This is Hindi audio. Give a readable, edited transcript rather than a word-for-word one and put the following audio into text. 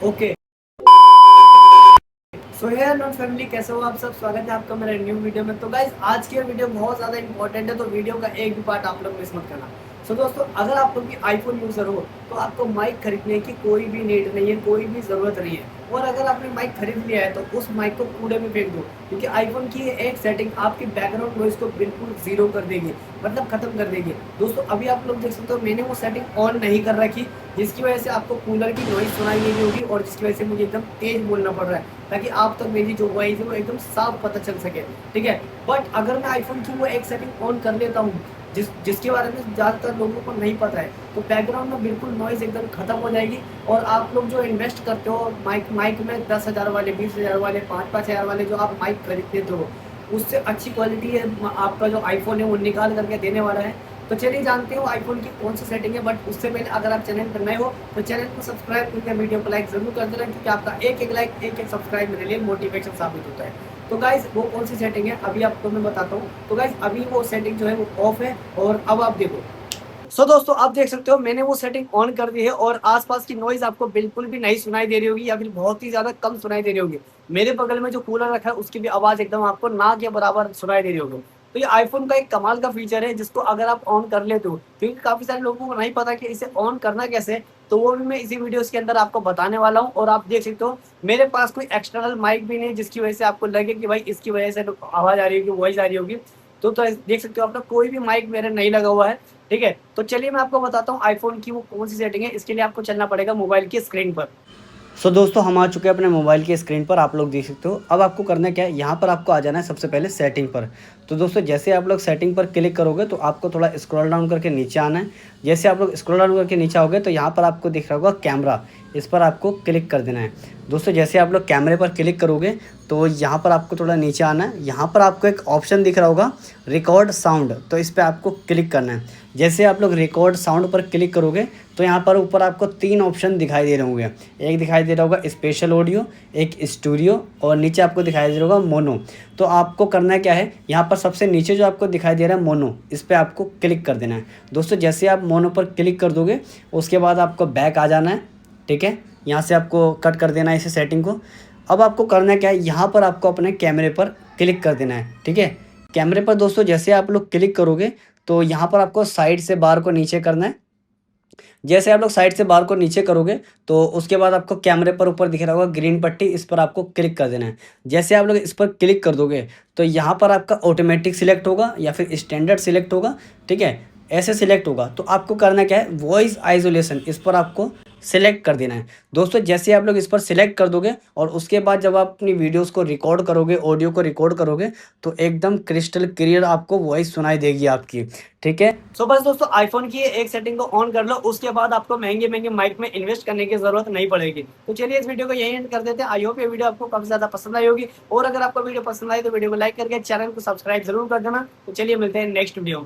Okay. So he not family, कैसे हो आप सब। स्वागत है आपका मेरे न्यू वीडियो में। तो गाइज आज की वीडियो बहुत ज़्यादा इंपॉर्टेंट है, तो वीडियो का एक भी पार्ट आप लोग मिस मत करना। सो दोस्तों, अगर आप लोग की आईफोन यूज़र हो तो आपको माइक खरीदने की कोई भी नीड नहीं है, कोई भी ज़रूरत नहीं है। और अगर आपने माइक खरीद लिया है तो उस माइक को कूड़े में फेंक दो, क्योंकि आईफोन की ये एक सेटिंग आपकी बैकग्राउंड नॉइज़ को बिल्कुल ज़ीरो कर देगी, मतलब ख़त्म कर देगी। दोस्तों अभी आप लोग देख सकते हो, मैंने वो सेटिंग ऑन नहीं कर रखी, जिसकी वजह से आपको कूलर की नॉइज़ सुनाई नहीं होगी और जिसकी वजह से मुझे एकदम तेज़ बोलना पड़ रहा है, ताकि आप तक मेरी जो वॉइस है वो एकदम साफ पता चल सके। ठीक है, बट अगर मैं आईफोन की वो एक सेटिंग ऑन कर लेता हूँ जिसके बारे में ज़्यादातर लोगों को नहीं पता है, तो बैकग्राउंड में बिल्कुल नॉइज़ एकदम खत्म हो जाएगी। और आप लोग जो इन्वेस्ट करते हो माइक माइक में 10,000 वाले, 20,000 वाले, 5-5 हज़ार वाले जो आप माइक खरीदते हो, उससे अच्छी क्वालिटी है आपका जो आईफोन है वो निकाल करके देने वाला है। तो चलिए जानते हो आईफोन की कौन सी सेटिंग है। बट उससे पहले अगर आप चैनल पर नए हो तो चैनल को सब्सक्राइब करके वीडियो को लाइक जरूर कर देना, क्योंकि आपका एक एक लाइक, एक एक सब्सक्राइब मेरे लिए मोटिवेशन साबित होता है। तो गाइज वो कौन सी सेटिंग है अभी आपको मैं बताता हूँ। तो गाइज अभी वो सेटिंग जो है वो ऑफ है, और अब आप देखो। दोस्तों आप देख सकते हो मैंने वो सेटिंग ऑन कर दी है, और आसपास की नॉइज आपको बिल्कुल भी नहीं सुनाई दे रही होगी, या फिर बहुत ही ज्यादा कम सुनाई दे रही होगी। मेरे बगल में जो कूलर रखा है उसकी भी आवाज एकदम आपको ना के बराबर सुनाई दे रही होगी। तो ये आईफोन का एक कमाल का फीचर है, जिसको अगर आप ऑन कर लेते हो, क्योंकि काफी सारे लोगों को नहीं पता कि इसे ऑन करना कैसे है, तो वो भी मैं इसी वीडियो के अंदर आपको बताने वाला हूँ। और आप देख सकते हो मेरे पास कोई एक्सटर्नल माइक भी नहीं, जिसकी वजह से आपको लगे कि भाई इसकी वजह से आवाज आ रही होगी, वॉइस आ रही होगी। तो देख सकते हो अपना कोई भी माइक मेरे नहीं लगा हुआ है। ठीक है, तो चलिए मैं आपको बताता हूँ आईफोन की वो कौन सी सेटिंग है। इसके लिए आपको चलना पड़ेगा मोबाइल की स्क्रीन पर। दोस्तों हम आ चुके हैं अपने मोबाइल की स्क्रीन पर, आप लोग देख सकते हो। अब आपको करना क्या है, यहाँ पर आपको आ जाना है सबसे पहले सेटिंग पर। तो दोस्तों जैसे आप लोग सेटिंग पर क्लिक करोगे तो आपको थोड़ा स्क्रॉल डाउन करके नीचे आना है। जैसे आप लोग स्क्रॉल डाउन करके नीचे आओगे तो यहाँ पर आपको दिख रहा होगा कैमरा, इस पर आपको क्लिक कर देना है। दोस्तों जैसे आप लोग कैमरे पर क्लिक करोगे तो यहाँ पर आपको थोड़ा नीचे आना है। यहाँ पर आपको एक ऑप्शन दिख रहा होगा रिकॉर्ड साउंड, तो इस पर आपको क्लिक करना है। जैसे आप लोग रिकॉर्ड साउंड पर क्लिक करोगे तो यहाँ पर ऊपर आपको 3 ऑप्शन दिखाई दे रहे होंगे। एक दिखाई दे रहा होगा स्पेशल ऑडियो, एक स्टूडियो, और नीचे आपको दिखाई दे रहा होगा मोनो। तो आपको करना क्या है, यहाँ पर सबसे नीचे जो आपको दिखाई दे रहा है मोनो, इस पर आपको क्लिक कर देना है। दोस्तों जैसे आप मोनो पर क्लिक कर दोगे उसके बाद आपको बैक आ जाना है। ठीक है, यहाँ से आपको कट कर देना है इस सेटिंग को। अब आपको करना क्या है, यहाँ पर आपको अपने कैमरे पर क्लिक कर देना है। ठीक है, कैमरे पर दोस्तों जैसे आप लोग क्लिक करोगे तो यहाँ पर आपको साइड से बार को नीचे करना है। जैसे आप लोग साइड से बार को नीचे करोगे तो उसके बाद आपको कैमरे पर ऊपर दिख रहा होगा ग्रीन पट्टी, इस पर आपको क्लिक कर देना है। जैसे आप लोग इस पर क्लिक कर दोगे तो यहाँ पर आपका ऑटोमेटिक सिलेक्ट होगा या फिर स्टैंडर्ड सिलेक्ट होगा। ठीक है, ऐसे सिलेक्ट होगा। तो आपको करना क्या है, वॉइस आइसोलेशन, इस पर आपको सिलेक्ट कर देना है। दोस्तों जैसे आप लोग इस पर सिलेक्ट कर दोगे और उसके बाद जब आप अपनी वीडियोस को रिकॉर्ड करोगे, ऑडियो को रिकॉर्ड करोगे, तो एकदम क्रिस्टल क्लियर आपको वॉइस सुनाई देगी आपकी। ठीक है, बस दोस्तों आईफोन की एक सेटिंग को ऑन कर लो, उसके बाद आपको महंगे महंगे माइक में इन्वेस्ट करने की जरूरत नहीं पड़ेगी। तो चलिए इस वीडियो को यही एंड कर देते हैं। आई होप ये वीडियो आपको काफी ज्यादा पसंद आई होगी, और अगर आपको वीडियो पसंद आई तो वीडियो को लाइक करके चैनल को सब्सक्राइब जरूर कर देना। तो चलिए मिलते हैं नेक्स्ट वीडियो में।